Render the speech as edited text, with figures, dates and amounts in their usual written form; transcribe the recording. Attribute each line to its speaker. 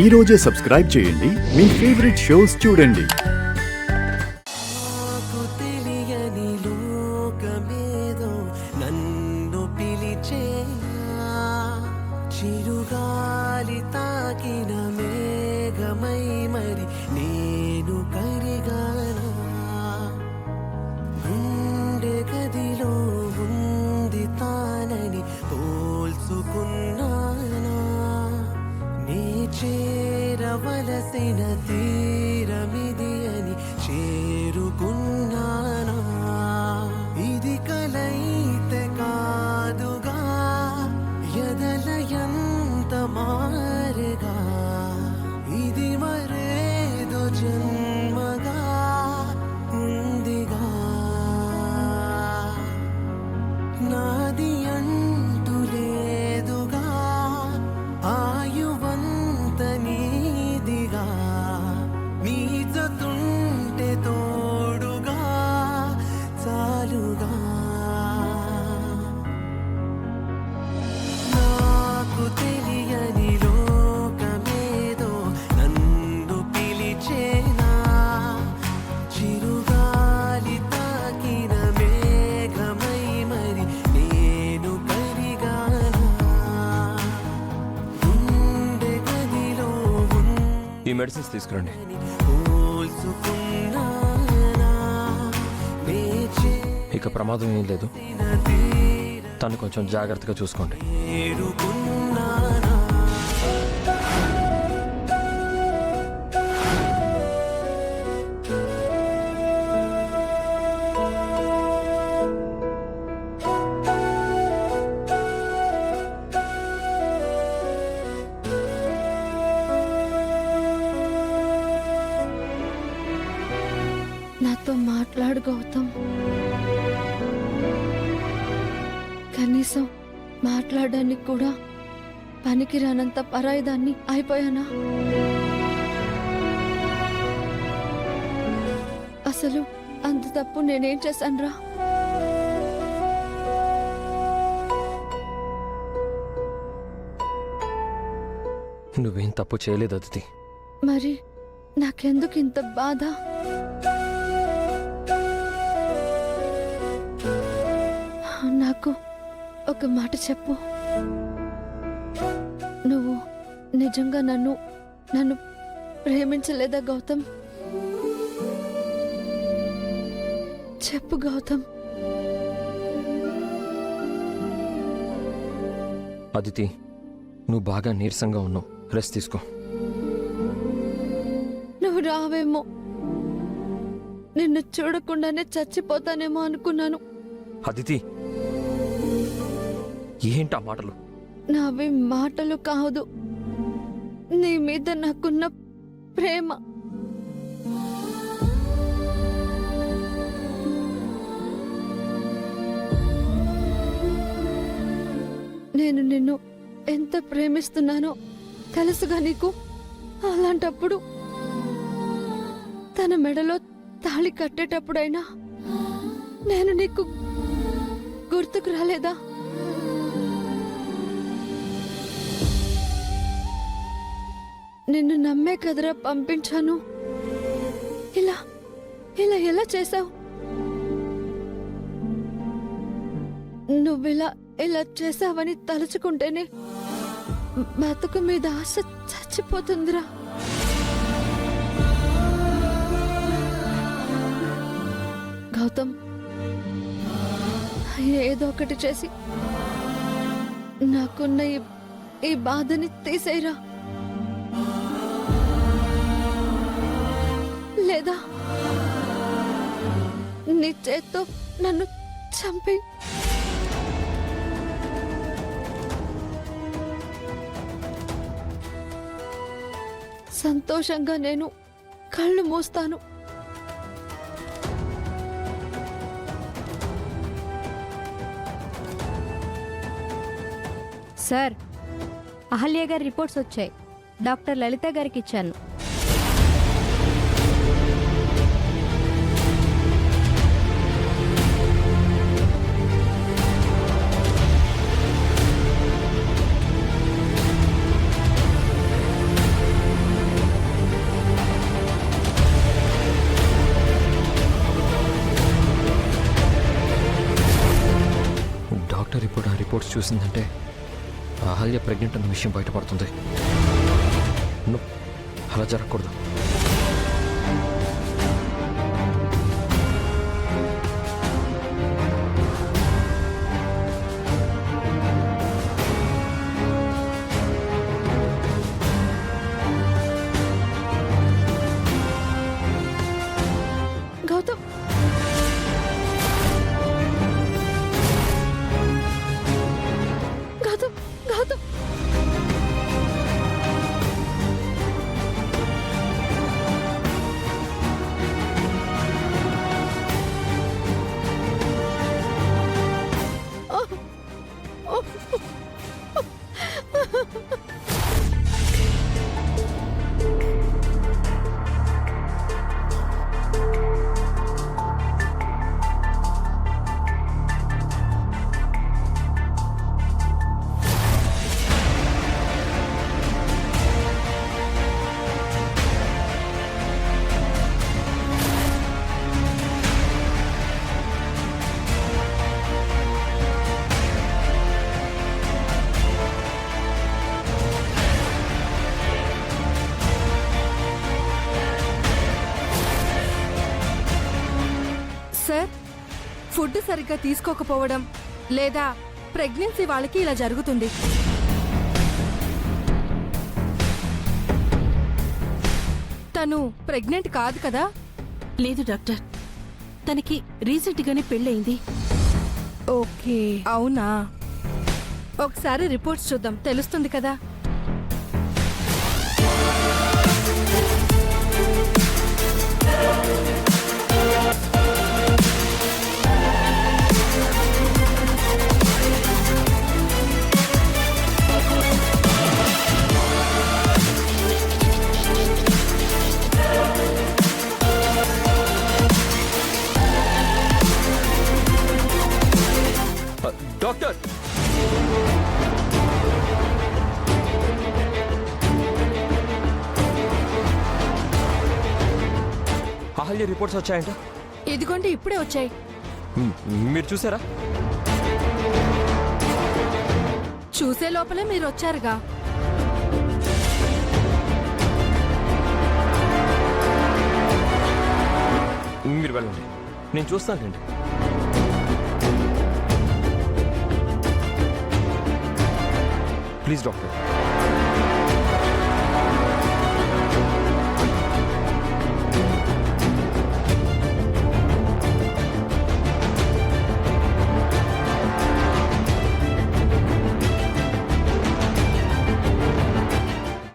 Speaker 1: ఈ రోజే సబ్స్క్రైబ్ చేయండి, మీ ఫేవరెట్ షోస్ చూడండి.
Speaker 2: నాకు తెలియని లోకమేదో నన్ను పిలిచేనా, చిరుగాలి తాకిన మేఘమై మరి నేను కరిగానా, గుండె గదిలో ఉంది తానని పోల్చుకున్నానా, నీ చేరవలసిన తీరమిది అని చేరుకున్నానా, ఇది కలైతే కాదుగా ఎదలయంత మారగా, ఇది మరేదో జన్మగా ఉందిగా, నాది అంటూ లేదుగా, ఆయువంత నీదిగా, నీజతుంటే తోడుగా చాలుగా, నాకు తెలియని లోకమేదో నన్ను పిలిచేనా, చిరుగాలి తాకిన మేఘమై మరి నేను కరిగానా, గుండె గదిలో
Speaker 3: ఈ మెడిసిన్స్ తీసుకురండి.
Speaker 2: పోల్చుకున్నానా, నీ
Speaker 3: ఇక ప్రమాదం ఏం లేదు. తను కొంచెం జాగ్రత్తగా చూసుకోండి.
Speaker 2: చేరుకున్నానా.
Speaker 4: నాతో మాట్లాడు గౌతమ్. కనీసం మాట్లాడడానికి కూడా పనికిరానంత పరాయిదాన్ని అయిపోయానా? అసలు అంత తప్పు నేనేం చేశానురా?
Speaker 3: నువ్వేం తప్పు చేయలేదు అదితి.
Speaker 4: మరి నాకెందుకు ఇంత బాధ? నాకు ఒక మాట చెప్పు. నువ్వు నిజంగా నన్ను ప్రేమించలేదా గౌతమ్? చెప్పు గౌతమ్.
Speaker 3: అదితి, నువ్వు బాగా నీరసంగా ఉన్నావు. రెస్ట్ తీసుకో.
Speaker 4: నువ్వు రావేమో, నిన్ను చూడకుండానే చచ్చిపోతానేమో అనుకున్నాను.
Speaker 3: అదితి, ఏంటా మాటలు?
Speaker 4: నావి మాటలు కాదు, నీ మీద నాకున్న ప్రేమ. నేను నిన్ను ఎంత ప్రేమిస్తున్నానో తెలుసుగా నీకు. అలాంటప్పుడు తన మెడలో తాళి కట్టేటప్పుడైనా నేను నీకు గుర్తుకు రాలేదా? నిన్ను నమ్మే కదరా పంపించాను. ఇలా ఇలా ఎలా చేశావు? నువ్విలా ఇలా చేశావని తలుచుకుంటేనే బతుకు మీద ఆశ చచ్చిపోతుందిరా. గౌతమ్, ఏదో ఒకటి చేసి నాకున్న ఈ బాధని తీసేయరా. లేదా నీ చేత్తో నన్ను చంపి సంతోషంగా నేను కళ్ళు మూస్తాను.
Speaker 5: సార్, అహల్య గారి రిపోర్ట్స్ వచ్చాయి. డాక్టర్ లలిత గారికి ఇచ్చాను.
Speaker 3: చూసిందంటే అహల్య ప్రెగ్నెంట్ అన్న విషయం బయటపడుతుంది. అలా జరగకూడదు.
Speaker 4: గౌతమ్, గౌతమ్, గౌతమ్.
Speaker 6: సార్, ఫుడ్ సరిగ్గా తీసుకోకపోవడం లేదా ప్రెగ్నెన్సీ వాళ్ళకి ఇలా జరుగుతుంది. తను ప్రెగ్నెంట్ కాదు కదా?
Speaker 7: లేదు డాక్టర్, తనకి రీసెంట్గానే పెళ్ళయింది.
Speaker 6: ఓకే, అవునా? ఒకసారి రిపోర్ట్స్ చూద్దాం, తెలుస్తుంది కదా.
Speaker 3: డాక్టర్, అహల్య రిపోర్ట్స్ వచ్చాయంట.
Speaker 6: ఇదిగోండి, ఇప్పుడే వచ్చాయి.
Speaker 3: మీరు చూసారా?
Speaker 6: చూసే లోపలే మీరు వచ్చారుగా.
Speaker 3: మీరు వెళ్ళండి, నేను చూస్తానండి. Please doctor.